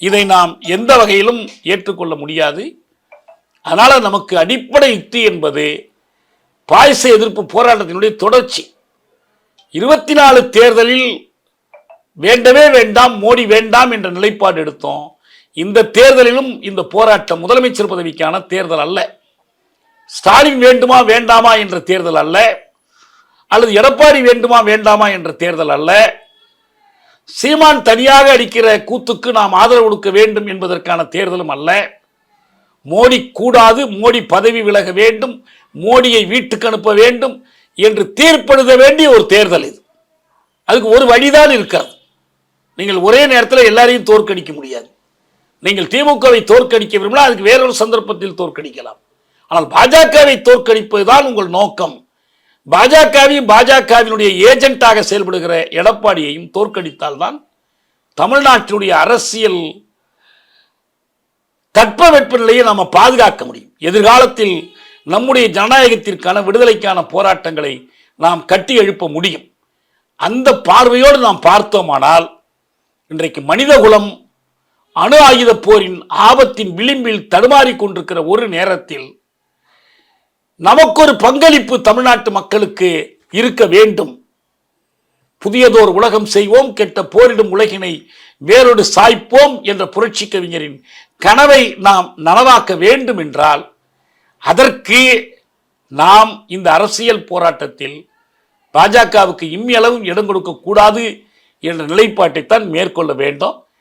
இதை நாம் எந்த வகையிலும் ஏற்றுக்கொள்ள முடியாது. அதனால நமக்கு அடிப்படை யுக்தி என்பது பாயச எதிர்ப்பு போராட்டத்தினுடைய தொடர்ச்சி. 24 தேர்தலில் வேண்டவே வேண்டாம், மோடி வேண்டாம் என்ற நிலைப்பாடு எடுத்தோம். இந்த தேர்தலிலும் இந்த போராட்டம் முதலமைச்சர் பதவிக்கான தேர்தல் அல்ல, ஸ்டாலின் வேண்டுமா வேண்டாமா என்ற தேர்தல் அல்ல, அல்லது எடப்பாடி வேண்டுமா வேண்டாமா என்ற தேர்தல் அல்ல, சீமான் தனியாக அடிக்கிற கூத்துக்கு நாம் ஆதரவு கொடுக்க வேண்டும் என்பதற்கான தேர்தலும் அல்ல, மோடி கூடாது, மோடி பதவி விலக வேண்டும், மோடியை வீட்டுக்கு அனுப்ப வேண்டும் என்று தீர்ப்பெழுத வேண்டிய ஒரு தேர்தல் இது. அதுக்கு ஒரு வழிதான் இருக்காது. நீங்கள் ஒரே நேரத்தில் எல்லாரையும் தோற்கடிக்க முடியாது. நீங்கள் திமுகவை தோற்கடிக்க விரும்பினால் அதுக்கு வேறொரு சந்தர்ப்பத்தில் தோற்கடிக்கலாம். ஆனால் பாஜகவை தோற்கடிப்பதுதான் உங்கள் நோக்கம். பாஜகவையும் பாஜகவினுடைய ஏஜென்ட்டாக செயல்படுகிற எடப்பாடியையும் தோற்கடித்தால்தான் தமிழ்நாட்டினுடைய அரசியல் தட்பவெட்ப நிலையை நாம் பாதுகாக்க முடியும். எதிர்காலத்தில் நம்முடைய ஜனநாயகத்திற்கான, விடுதலைக்கான போராட்டங்களை நாம் கட்டி எழுப்ப முடியும். அந்த பார்வையோடு நாம் பார்த்தோமானால் இன்றைக்கு மனிதகுலம் அணு ஆயுத போரின் ஆபத்தின் விளிம்பில் தடுமாறிக் கொண்டிருக்கிற ஒரு நேரத்தில் நமக்கொரு பங்களிப்பு தமிழ்நாட்டு மக்களுக்கு இருக்க வேண்டும். புதியதோர் உலகம் செய்வோம், கெட்ட போரிடும் உலகினை வேறொரு சாய்ப்போம் என்ற புரட்சி கவிஞரின் கனவை நாம் நனவாக்க வேண்டும் என்றால் அதற்கு நாம் இந்த அரசியல் போராட்டத்தில் பாஜகவுக்கு இம்மியளவும் இடம் கொடுக்க கூடாது என்ற நிலைப்பாட்டைத்தான் மேற்கொள்ள வேண்டும்.